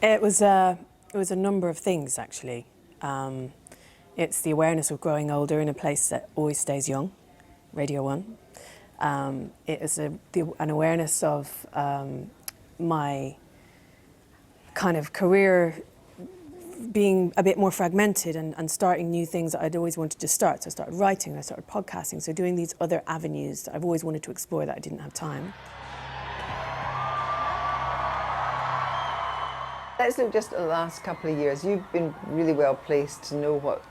It was a number of things, actually. It's the awareness of growing older in a place that always stays young, Radio 1. It is an awareness of my kind of career being a bit more fragmented and starting new things that I'd always wanted to start. So I started writing, I started podcasting, so doing these other avenues that I've always wanted to explore that I didn't have time. Let's look just at the last couple of years. You've been really well placed to know what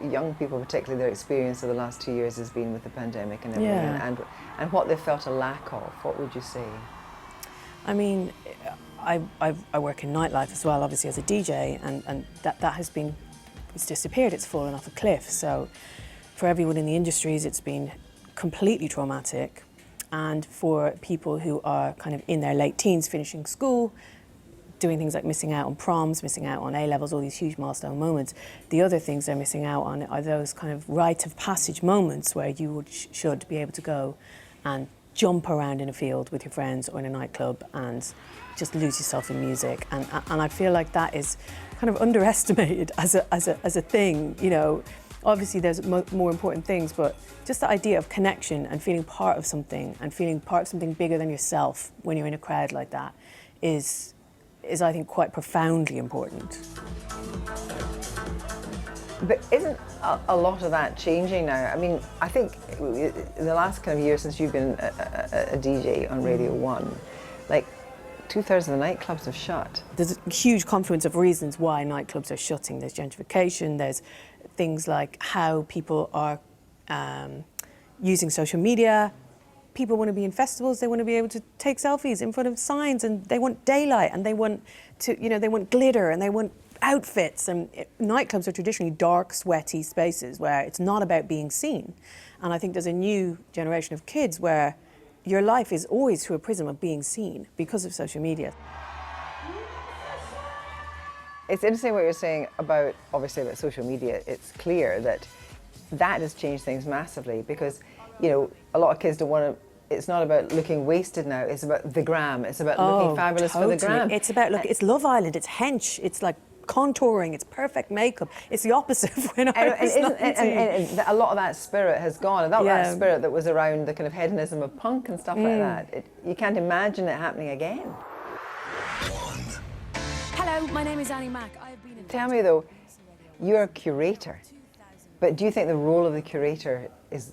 young people, particularly their experience of the last 2 years has been with the pandemic and everything, and what they've felt a lack of. What would you say? I mean, I work in nightlife as well, obviously as a DJ, and that has been, it's disappeared, it's fallen off a cliff. So for everyone in the industries, it's been completely traumatic. And for people who are kind of in their late teens, finishing school, doing things like missing out on proms, missing out on A-levels, all these huge milestone moments. The other things they're missing out on are those kind of rite of passage moments where you should be able to go and jump around in a field with your friends or in a nightclub and just lose yourself in music. And I feel like that is kind of underestimated as a thing, you know. Obviously there's more important things, but just the idea of connection and feeling part of something and feeling part of something bigger than yourself when you're in a crowd like that is I think quite profoundly important. But isn't a lot of that changing now? I mean, I think in the last kind of year since you've been a DJ on Radio 1, like 2/3 of the nightclubs have shut. There's a huge confluence of reasons why nightclubs are shutting. There's gentrification, there's things like how people are using social media. People want to be in festivals, they want to be able to take selfies in front of signs, and they want daylight, and they want to, you know, they want glitter, and they want outfits. And nightclubs are traditionally dark, sweaty spaces where it's not about being seen. And I think there's a new generation of kids where your life is always through a prism of being seen because of social media. It's interesting what you're saying about, obviously, about social media. It's clear that has changed things massively because, you know, a lot of kids don't want to. It's not about looking wasted now. It's about the gram. It's about looking fabulous for the gram. It's about it's Love Island. It's hench. It's like contouring. It's perfect makeup. It's the opposite of when I was 19. And a lot of that spirit has gone. And that spirit that was around the kind of hedonism of punk and stuff like that. You can't imagine it happening again. Hello, my name is Annie Mack. Tell me though, you're a curator, but do you think the role of the curator is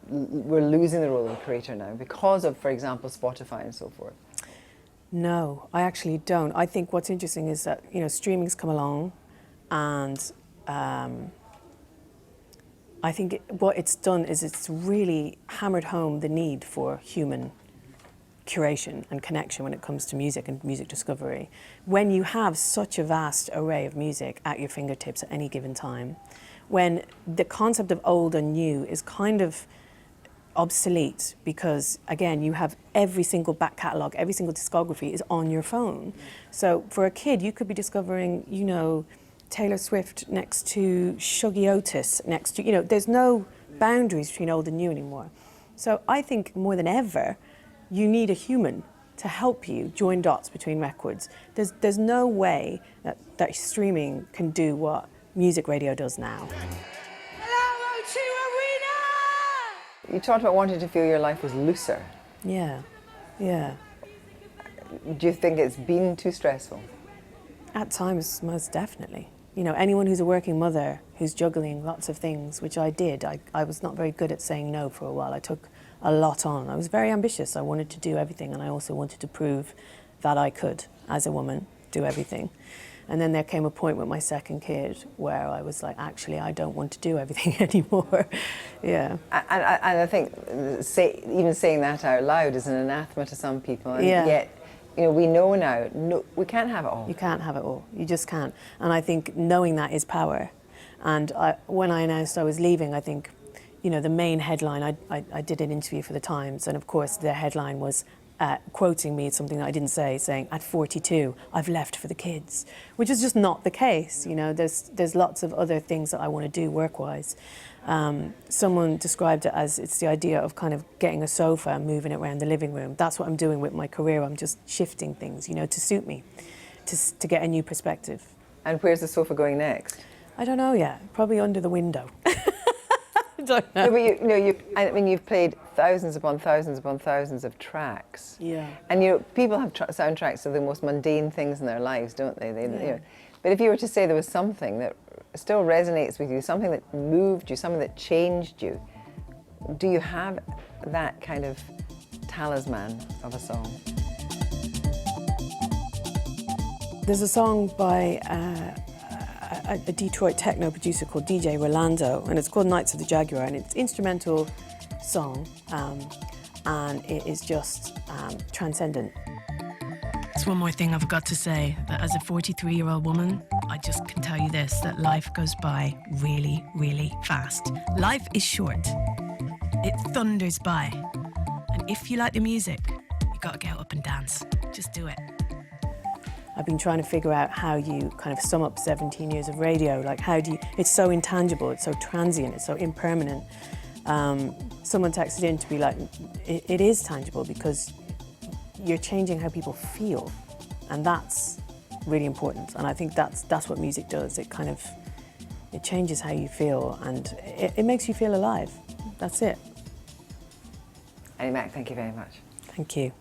we're losing the role of the curator now because of, for example, Spotify and so forth? No, I actually don't. I think what's interesting is that, you know, streaming's come along, and I think what it's done is it's really hammered home the need for human curation and connection when it comes to music and music discovery. When you have such a vast array of music at your fingertips at any given time, when the concept of old and new is kind of obsolete because, again, you have every single back catalogue, every single discography is on your phone. So for a kid, you could be discovering, you know, Taylor Swift next to Shuggy Otis, next to, you know, there's no boundaries between old and new anymore. So I think more than ever, you need a human to help you join dots between records. There's no way that streaming can do what music radio does now. You talked about wanting to feel your life was looser. Yeah. Do you think it's been too stressful? At times, most definitely. You know, anyone who's a working mother who's juggling lots of things, which I did, I was not very good at saying no for a while. I took a lot on. I was very ambitious. I wanted to do everything, and I also wanted to prove that I could, as a woman, do everything. And then there came a point with my second kid where I was like, actually, I don't want to do everything anymore. Yeah. And I think even saying that out loud is an anathema to some people. And yet, you know, we know now, no, we can't have it all. You can't have it all. You just can't. And I think knowing that is power. And when I announced I was leaving, I think, you know, the main headline, I did an interview for the Times, and of course the headline was quoting me something that I didn't say, saying, at 42, I've left for the kids, which is just not the case. You know, there's lots of other things that I want to do work-wise. Someone described it as it's the idea of kind of getting a sofa and moving it around the living room. That's what I'm doing with my career. I'm just shifting things, you know, to suit me. to get a new perspective. And where's the sofa going next? I don't know yet. Probably under the window. I don't know. No, but I mean, you've played thousands upon thousands upon thousands of tracks. Yeah. And people have soundtracks of the most mundane things in their lives, don't they? Yeah. But if you were to say there was something that still resonates with you, something that moved you, something that changed you, do you have that kind of talisman of a song? There's a song by a Detroit techno producer called DJ Rolando, and it's called Nights of the Jaguar, and it's an instrumental song, and it is just transcendent. There's one more thing I forgot to say, that as a 43-year-old woman, I just can tell you this, that life goes by really, really fast. Life is short. It thunders by. And if you like the music, you gotta get up and dance. Just do it. I've been trying to figure out how you kind of sum up 17 years of radio. Like, how do you, it's so intangible, it's so transient, it's so impermanent. Someone texted in to be like, it is tangible because you're changing how people feel. And that's really important. And I think that's what music does. It kind of, it changes how you feel, and it makes you feel alive. That's it. Annie Mac, thank you very much. Thank you.